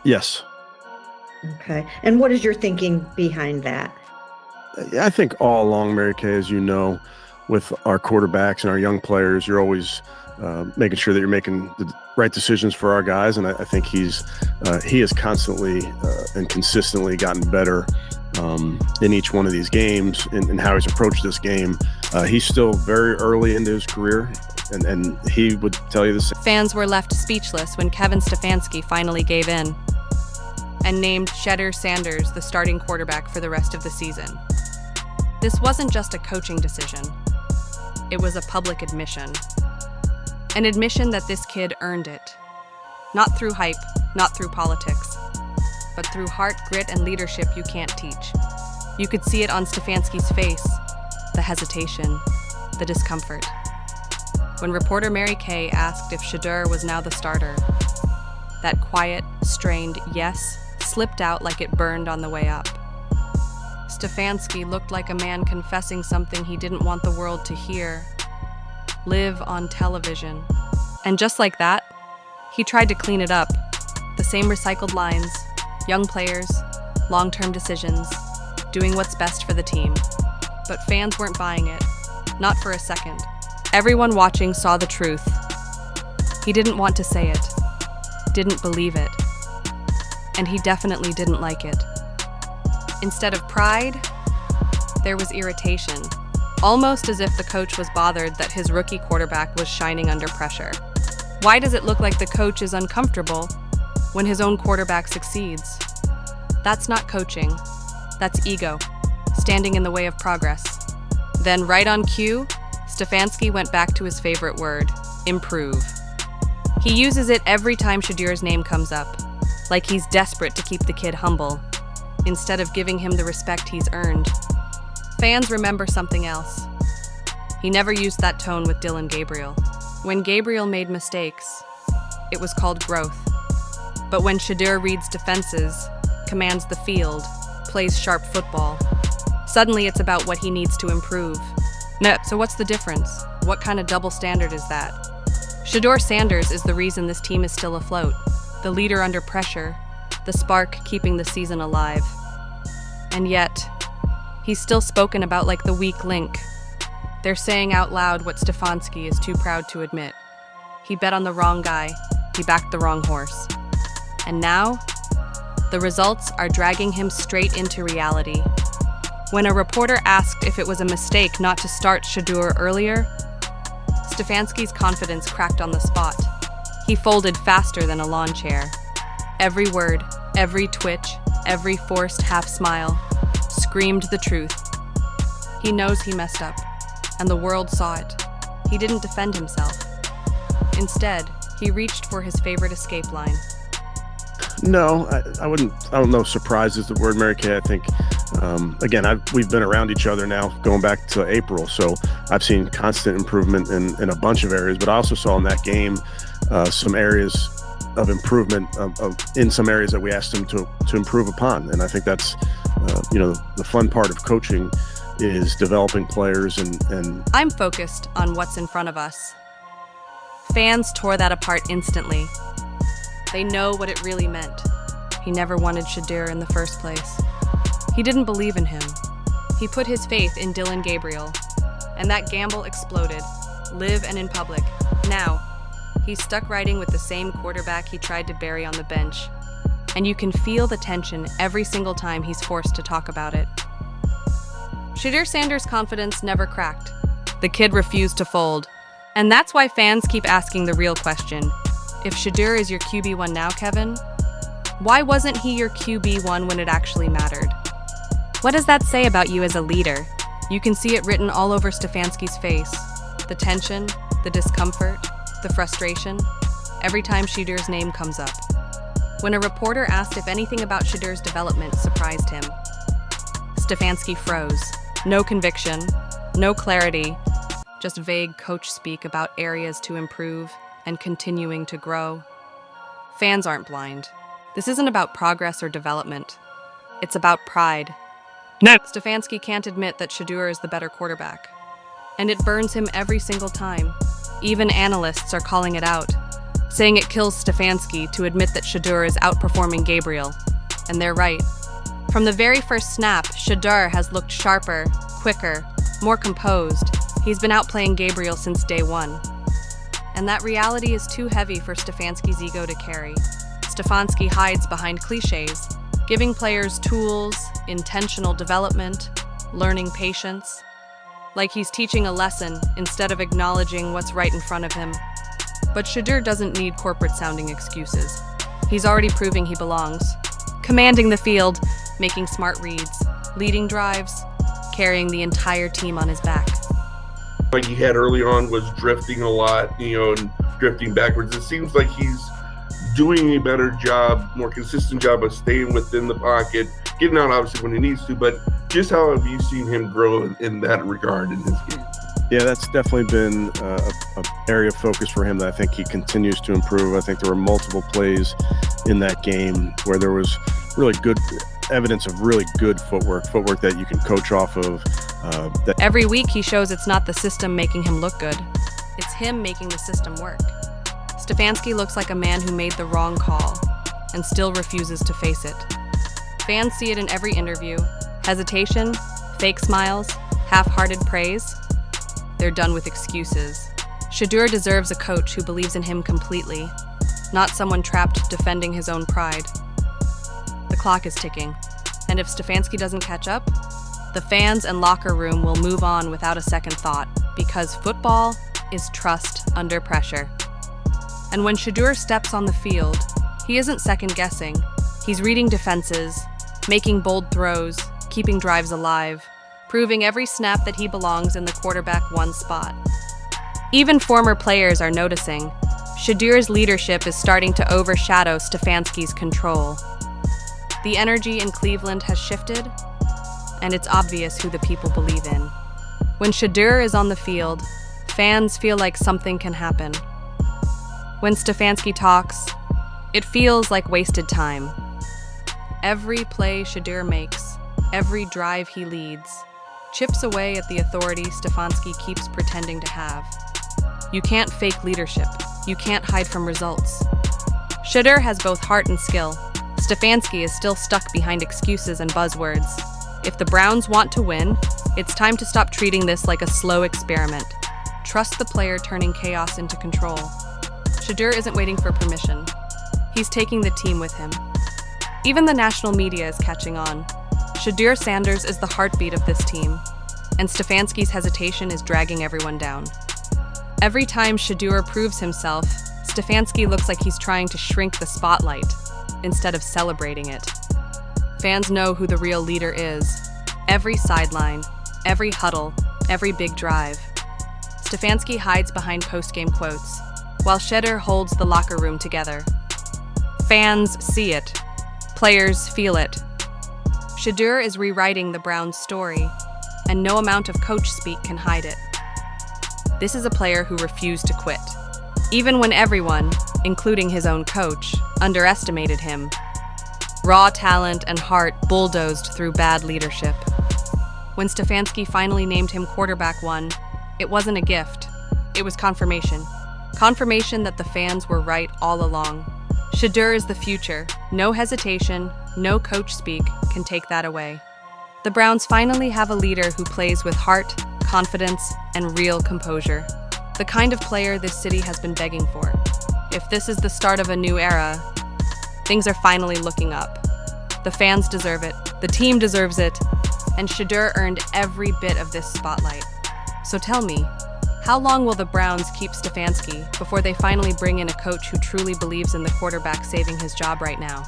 Yes. Okay. And what is your thinking behind that? I think all along, Mary Kay, as you know, with our quarterbacks and our young players, you're always making sure that you're making the right decisions for our guys. And I think he has constantly and consistently gotten better in each one of these games and how he's approached this game. He's still very early into his career, and he would tell you the same. Fans were left speechless when Kevin Stefanski finally gave in and named Shedeur Sanders the starting quarterback for the rest of the season. This wasn't just a coaching decision. It was a public admission. An admission that this kid earned it. Not through hype, not through politics, but through heart, grit, and leadership you can't teach. You could see it on Stefanski's face, the hesitation, the discomfort. When reporter Mary Kay asked if Shedeur was now the starter, that quiet, strained yes slipped out like it burned on the way up. Stefanski looked like a man confessing something he didn't want the world to hear, live on television. And just like that, he tried to clean it up. The same recycled lines, young players, long-term decisions, doing what's best for the team. But fans weren't buying it, not for a second. Everyone watching saw the truth. He didn't want to say it, didn't believe it, and he definitely didn't like it. Instead of pride, there was irritation, almost as if the coach was bothered that his rookie quarterback was shining under pressure. Why does it look like the coach is uncomfortable when his own quarterback succeeds? That's not coaching. That's ego, standing in the way of progress. Then, right on cue, Stefanski went back to his favorite word, improve. He uses it every time Shedeur's name comes up, like he's desperate to keep the kid humble, instead of giving him the respect he's earned. Fans remember something else. He never used that tone with Dillon Gabriel. When Gabriel made mistakes, it was called growth. But when Shedeur reads defenses, commands the field, plays sharp football, suddenly it's about what he needs to improve. No, so what's the difference? What kind of double standard is that? Shedeur Sanders is the reason this team is still afloat, the leader under pressure, the spark keeping the season alive. And yet, he's still spoken about like the weak link. They're saying out loud what Stefanski is too proud to admit. He bet on the wrong guy, he backed the wrong horse. And now, the results are dragging him straight into reality. When a reporter asked if it was a mistake not to start Shedeur earlier, Stefanski's confidence cracked on the spot. He folded faster than a lawn chair. Every word, every twitch, every forced half smile screamed the truth. He knows he messed up, and the world saw it. He didn't defend himself. Instead, he reached for his favorite escape line. No, I wouldn't. I don't know. Surprise is the word, Mary Kay. I think, again, we've been around each other now going back to April, so I've seen constant improvement in a bunch of areas. But I also saw in that game some areas of improvement in some areas that we asked him to improve upon, and I think that's the fun part of coaching is developing players and. I'm focused on what's in front of us. Fans tore that apart instantly. They know what it really meant. He never wanted Shedeur in the first place. He didn't believe in him. He put his faith in Dillon Gabriel, and that gamble exploded, live and in public. Now, he's stuck riding with the same quarterback he tried to bury on the bench, and you can feel the tension every single time he's forced to talk about it. Shedeur Sanders' confidence never cracked. The kid refused to fold, and that's why fans keep asking the real question. If Shedeur is your QB1 now, Kevin, why wasn't he your QB1 when it actually mattered? What does that say about you as a leader? You can see it written all over Stefanski's face. The tension, the discomfort, the frustration, every time Shedeur's name comes up. When a reporter asked if anything about Shedeur's development surprised him, Stefanski froze. No conviction, no clarity, just vague coach speak about areas to improve and continuing to grow. Fans aren't blind. This isn't about progress or development. It's about pride. No. Stefanski can't admit that Shedeur is the better quarterback. And it burns him every single time. Even analysts are calling it out. saying it kills Stefanski to admit that Shedeur is outperforming Gabriel. And they're right. From the very first snap, Shedeur has looked sharper, quicker, more composed. He's been outplaying Gabriel since day one. And that reality is too heavy for Stefanski's ego to carry. Stefanski hides behind cliches, giving players tools, intentional development, learning patience. Like he's teaching a lesson instead of acknowledging what's right in front of him. But Shedeur doesn't need corporate-sounding excuses. He's already proving he belongs. Commanding the field, making smart reads, leading drives, carrying the entire team on his back. Like he had early on was drifting a lot, and drifting backwards. It seems like he's doing a better job, more consistent job of staying within the pocket, getting out obviously when he needs to, but just how have you seen him grow in that regard in his game? Yeah, that's definitely been a area of focus for him that I think he continues to improve. I think there were multiple plays in that game where there was really good evidence of really good footwork that you can coach off of. Every week he shows it's not the system making him look good. It's him making the system work. Stefanski looks like a man who made the wrong call and still refuses to face it. Fans see it in every interview. Hesitation, fake smiles, half-hearted praise. They're done with excuses. Shedeur deserves a coach who believes in him completely, not someone trapped defending his own pride. The clock is ticking, and if Stefanski doesn't catch up, the fans and locker room will move on without a second thought, because football is trust under pressure. And when Shedeur steps on the field, he isn't second-guessing. He's reading defenses, making bold throws, keeping drives alive, proving every snap that he belongs in the quarterback one spot. Even former players are noticing. Shedeur's leadership is starting to overshadow Stefanski's control. The energy in Cleveland has shifted, and it's obvious who the people believe in. When Shedeur is on the field, fans feel like something can happen. When Stefanski talks, it feels like wasted time. Every play Shedeur makes, every drive he leads, chips away at the authority Stefanski keeps pretending to have. You can't fake leadership. You can't hide from results. Shedeur has both heart and skill. Stefanski is still stuck behind excuses and buzzwords. If the Browns want to win, it's time to stop treating this like a slow experiment. Trust the player turning chaos into control. Shedeur isn't waiting for permission. He's taking the team with him. Even the national media is catching on. Shedeur Sanders is the heartbeat of this team, and Stefanski's hesitation is dragging everyone down. Every time Shedeur proves himself, Stefanski looks like he's trying to shrink the spotlight instead of celebrating it. Fans know who the real leader is. Every sideline, every huddle, every big drive. Stefanski hides behind post-game quotes, while Shedeur holds the locker room together. Fans see it. Players feel it. Shedeur is rewriting the Browns' story, and no amount of coach speak can hide it. This is a player who refused to quit, even when everyone, including his own coach, underestimated him. Raw talent and heart bulldozed through bad leadership. When Stefanski finally named him quarterback one, it wasn't a gift. It was confirmation. Confirmation that the fans were right all along. Shedeur is the future. No hesitation, no coach speak can take that away. The Browns finally have a leader who plays with heart, confidence, and real composure. The kind of player this city has been begging for. If this is the start of a new era, things are finally looking up. The fans deserve it, the team deserves it, and Shedeur earned every bit of this spotlight. So tell me, how long will the Browns keep Stefanski before they finally bring in a coach who truly believes in the quarterback saving his job right now?